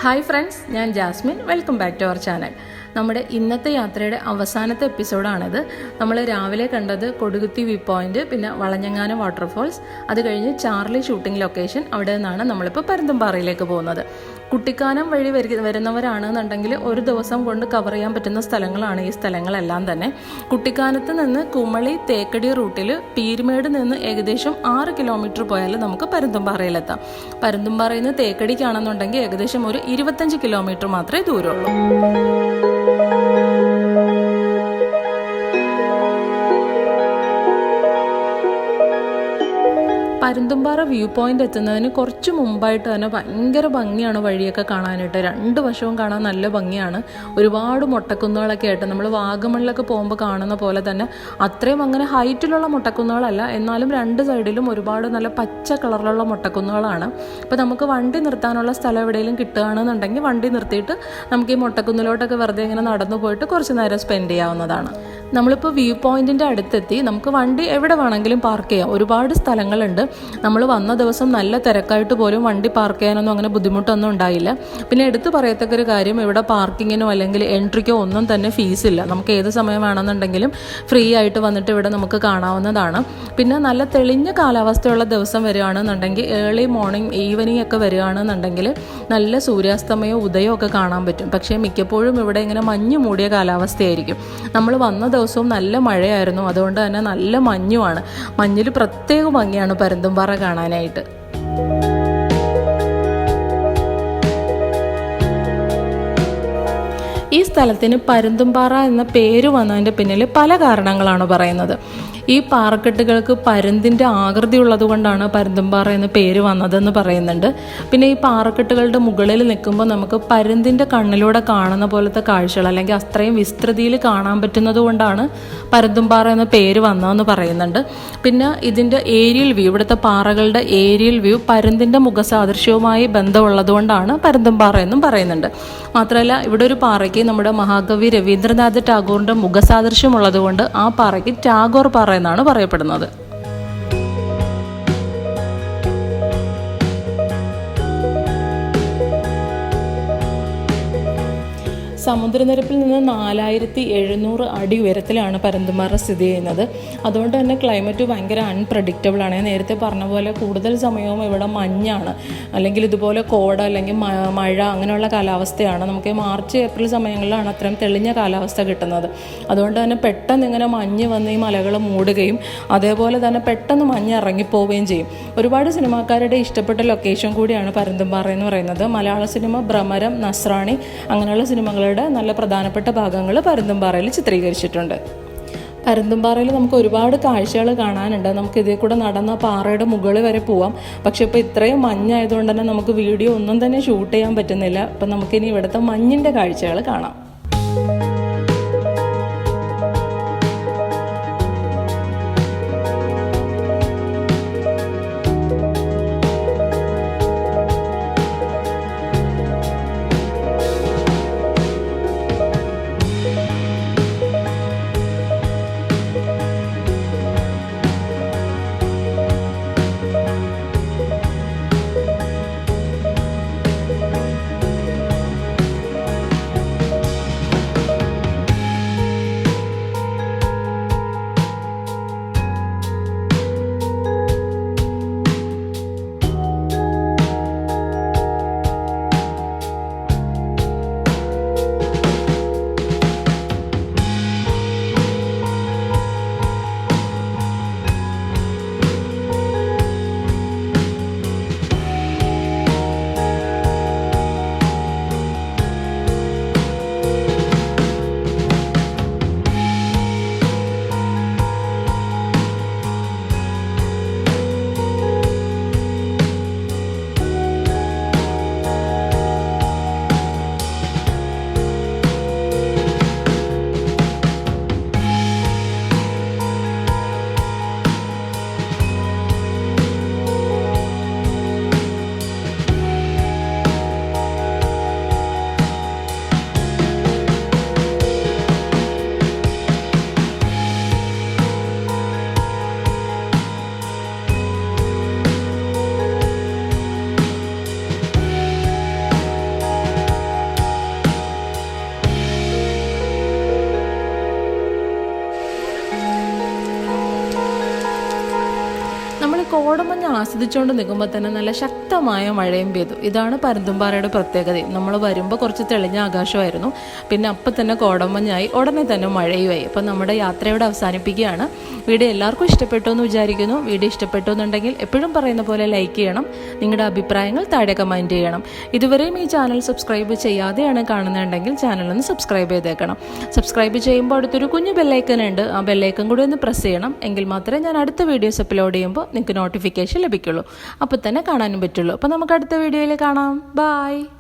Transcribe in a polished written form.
Hi friends, ഞാൻ Jasmine. Welcome back to our channel. നമ്മുടെ ഇന്നത്തെ യാത്രയുടെ അവസാനത്തെ എപ്പിസോഡാണിത്. നമ്മൾ രാവിലെ കണ്ടത് കൊടുകുത്തി വ്യൂ പോയിന്റ്, പിന്നെ വളഞ്ഞങ്ങാനം വാട്ടർഫോൾസ്, അത് കഴിഞ്ഞ് ചാർലി ഷൂട്ടിംഗ് ലൊക്കേഷൻ. അവിടെ നിന്നാണ് നമ്മളിപ്പോൾ പരുന്തുംപാറയിലേക്ക് പോകുന്നത്. കുട്ടിക്കാനം വഴി വരുന്നവരാണെന്നുണ്ടെങ്കിൽ ഒരു ദിവസം കൊണ്ട് കവർ ചെയ്യാൻ പറ്റുന്ന സ്ഥലങ്ങളാണ് ഈ സ്ഥലങ്ങളെല്ലാം തന്നെ. കുട്ടിക്കാനത്ത് നിന്ന് കുമളി തേക്കടി റൂട്ടിൽ പീരുമേട് നിന്ന് ഏകദേശം 6 കിലോമീറ്റർ പോയാൽ നമുക്ക് പരുന്തുംപാറയിലെത്താം. പരുന്തുംപാറയിൽ നിന്ന് തേക്കടിക്കാണെന്നുണ്ടെങ്കിൽ ഏകദേശം ഒരു 25 കിലോമീറ്റർ മാത്രമേ ദൂരമുള്ളൂ. പരുന്തുംപാറ വ്യൂ പോയിന്റ് എത്തുന്നതിന് കുറച്ച് മുമ്പായിട്ട് തന്നെ ഭയങ്കര ഭംഗിയാണ് വഴിയൊക്കെ കാണാനായിട്ട്. 2 വശവും കാണാൻ നല്ല ഭംഗിയാണ്. ഒരുപാട് മൊട്ടക്കുന്നുകളൊക്കെ ആയിട്ട് നമ്മൾ വാഗമണിലൊക്കെ പോകുമ്പോൾ കാണുന്ന പോലെ തന്നെ അത്രയും അങ്ങനെ ഹൈറ്റിലുള്ള മൊട്ടക്കുന്നുകളല്ല, എന്നാലും 2 സൈഡിലും ഒരുപാട് നല്ല പച്ച കളറിലുള്ള മൊട്ടക്കുന്നുകളാണ്. അപ്പോൾ നമുക്ക് വണ്ടി നിർത്താനുള്ള സ്ഥലം എവിടെയെങ്കിലും കിട്ടുകയാണെന്നുണ്ടെങ്കിൽ വണ്ടി നിർത്തിയിട്ട് നമുക്ക് ഈ മൊട്ടക്കുന്നിലോട്ടൊക്കെ വെറുതെ ഇങ്ങനെ നടന്നു പോയിട്ട് കുറച്ച് നേരം സ്പെൻഡ് ചെയ്യാവുന്നതാണ്. നമ്മളിപ്പോൾ വ്യൂ പോയിന്റിൻ്റെ അടുത്തെത്തി. നമുക്ക് വണ്ടി എവിടെ വേണമെങ്കിലും പാർക്ക് ചെയ്യാം. ഒരുപാട് സ്ഥലങ്ങളുണ്ട്. നമ്മൾ വന്ന ദിവസം നല്ല തിരക്കായിട്ട് പോലും വണ്ടി പാർക്ക് ചെയ്യാനൊന്നും അങ്ങനെ ബുദ്ധിമുട്ടൊന്നും ഉണ്ടായില്ല. പിന്നെ എടുത്തു പറയത്തക്കൊരു കാര്യം, ഇവിടെ പാർക്കിങ്ങിനോ അല്ലെങ്കിൽ എൻട്രിക്കോ ഒന്നും തന്നെ ഫീസില്ല. നമുക്ക് ഏത് സമയം വേണമെന്നുണ്ടെങ്കിലും ഫ്രീ ആയിട്ട് വന്നിട്ട് ഇവിടെ നമുക്ക് കാണാവുന്നതാണ്. പിന്നെ നല്ല തെളിഞ്ഞ കാലാവസ്ഥയുള്ള ദിവസം വരികയാണെന്നുണ്ടെങ്കിൽ ഏർലി മോർണിംഗ് ഈവനിങ് ഒക്കെ വരികയാണെന്നുണ്ടെങ്കിൽ നല്ല സൂര്യാസ്തമയവും ഉദയവും ഒക്കെ കാണാൻ പറ്റും. പക്ഷേ മിക്കപ്പോഴും ഇവിടെ ഇങ്ങനെ മഞ്ഞ് മൂടിയ കാലാവസ്ഥയായിരിക്കും. നമ്മൾ വന്ന ദിവസവും നല്ല മഴയായിരുന്നു, അതുകൊണ്ട് തന്നെ നല്ല മഞ്ഞുമാണ്. മഞ്ഞിൽ പ്രത്യേക ഭംഗിയാണ് പരുന്തുംപാറ കാണാനായിട്ട്. ഈ സ്ഥലത്തിന് പരുന്തുംപാറ എന്ന പേര് വന്നതിൻ്റെ പിന്നിൽ പല കാരണങ്ങളാണ് പറയുന്നത്. ഈ പാറക്കെട്ടുകൾക്ക് പരുന്തിൻ്റെ ആകൃതി ഉള്ളത് കൊണ്ടാണ് പരുന്തുംപാറ എന്ന പേര് വന്നതെന്ന് പറയുന്നുണ്ട്. പിന്നെ ഈ പാറക്കെട്ടുകളുടെ മുകളിൽ നിൽക്കുമ്പോൾ നമുക്ക് പരുന്തിൻ്റെ കണ്ണിലൂടെ കാണുന്ന പോലത്തെ കാഴ്ചകൾ, അല്ലെങ്കിൽ അത്രയും വിസ്തൃതിയിൽ കാണാൻ പറ്റുന്നത് കൊണ്ടാണ് പരുന്തുംപാറ എന്ന പേര് വന്നതെന്ന് പറയുന്നുണ്ട്. പിന്നെ ഇതിൻ്റെ ഏരിയൽ വ്യൂ, ഇവിടുത്തെ പാറകളുടെ ഏരിയൽ വ്യൂ പരുന്തിൻ്റെ മുഖസാദൃശ്യവുമായി ബന്ധമുള്ളത് കൊണ്ടാണ് പരുന്തുംപാറ എന്നും പറയുന്നുണ്ട്. മാത്രമല്ല ഇവിടെ ഒരു പാറയ്ക്ക് നമ്മുടെ മഹാകവി രവീന്ദ്രനാഥ് ടാഗോറിൻ്റെ മുഖസാദൃശ്യമുള്ളത് കൊണ്ട് ആ പാറയ്ക്ക് ടാഗോർ പാറ എന്നാണ് പറയപ്പെടുന്നത്. സമുദ്രനിരപ്പിൽ നിന്ന് 4700 അടി ഉയരത്തിലാണ് പരുന്തുംപാറ സ്ഥിതി ചെയ്യുന്നത്. അതുകൊണ്ട് തന്നെ ക്ലൈമറ്റ് ഭയങ്കര അൺപ്രഡിക്റ്റബിൾ ആണ്. ഞാൻ നേരത്തെ പറഞ്ഞ പോലെ കൂടുതൽ സമയവും ഇവിടെ മഞ്ഞാണ്, അല്ലെങ്കിൽ ഇതുപോലെ കോട അല്ലെങ്കിൽ മഴ അങ്ങനെയുള്ള കാലാവസ്ഥയാണ്. നമുക്ക് മാർച്ച് ഏപ്രിൽ സമയങ്ങളിലാണ് അത്രയും തെളിഞ്ഞ കാലാവസ്ഥ കിട്ടുന്നത്. അതുകൊണ്ട് തന്നെ പെട്ടെന്ന് ഇങ്ങനെ മഞ്ഞ് വന്ന് ഈ മലകൾ മൂടുകയും അതേപോലെ തന്നെ പെട്ടെന്ന് മഞ്ഞ് ഇറങ്ങിപ്പോവുകയും ചെയ്യും. ഒരുപാട് സിനിമാക്കാരുടെ ഇഷ്ടപ്പെട്ട ലൊക്കേഷൻ കൂടിയാണ് പരുന്തുംപാറ എന്ന് പറയുന്നത്. മലയാള സിനിമ ഭ്രമരം, നസ്രാണി അങ്ങനെയുള്ള സിനിമകളുടെ നല്ല പ്രധാനപ്പെട്ട ഭാഗങ്ങൾ പരുന്തുംപാറയിൽ ചിത്രീകരിച്ചിട്ടുണ്ട്. പരുന്തുംപാറയിൽ നമുക്ക് ഒരുപാട് കാഴ്ചകൾ കാണാനുണ്ട്. നമുക്ക് ഇതിൽ കൂടെ നടന്ന പാറയുടെ മുകളിൽ വരെ പോവാം. പക്ഷെ ഇപ്പോൾ ഇത്രയും മഞ്ഞായതുകൊണ്ട് തന്നെ നമുക്ക് വീഡിയോ ഒന്നും തന്നെ ഷൂട്ട് ചെയ്യാൻ പറ്റുന്നില്ല. അപ്പം നമുക്കിനി ഇവിടുത്തെ മഞ്ഞിൻ്റെ കാഴ്ചകൾ കാണാം. കോടമഞ്ഞ് ആസ്വദിച്ചുകൊണ്ട് നിൽക്കുമ്പോൾ തന്നെ നല്ല ശക്തമായ മഴയും പെയ്തു. ഇതാണ് പരുന്തുംപാറയുടെ പ്രത്യേകതയും. നമ്മൾ വരുമ്പോൾ കുറച്ച് തെളിഞ്ഞ ആകാശമായിരുന്നു, പിന്നെ അപ്പം തന്നെ കോടമഞ്ഞായി, ഉടനെ തന്നെ മഴയുമായി. അപ്പം നമ്മുടെ യാത്രയോടെ അവസാനിപ്പിക്കുകയാണ്. വീഡിയോ എല്ലാവർക്കും ഇഷ്ടപ്പെട്ടു എന്ന് വിചാരിക്കുന്നു. വീഡിയോ ഇഷ്ടപ്പെട്ടു എന്നുണ്ടെങ്കിൽ എപ്പോഴും പറയുന്ന പോലെ ലൈക്ക് ചെയ്യണം, നിങ്ങളുടെ അഭിപ്രായങ്ങൾ താഴെ കമൻറ്റ് ചെയ്യണം. ഇതുവരെയും ഈ ചാനൽ സബ്സ്ക്രൈബ് ചെയ്യാതെയാണ് കാണുന്നുണ്ടെങ്കിൽ ചാനലൊന്ന് സബ്സ്ക്രൈബ് ചെയ്തേക്കണം. സബ്സ്ക്രൈബ് ചെയ്യുമ്പോൾ അടുത്തൊരു കുഞ്ഞു ബെല്ലൈക്കൻ ഉണ്ട്, ആ ബെല്ലൈക്കൻ കൂടി ഒന്ന് പ്രസ് ചെയ്യണം. എങ്കിൽ മാത്രമേ ഞാൻ അടുത്ത വീഡിയോസ് അപ്ലോഡ് ചെയ്യുമ്പോൾ നിങ്ങൾക്ക് നോട്ടിഫിക്കേഷൻ ലഭിക്കുള്ളൂ, അപ്പോൾ തന്നെ കാണാനും പറ്റുള്ളൂ. അപ്പോൾ നമുക്ക് അടുത്ത വീഡിയോയിൽ കാണാം. ബൈ.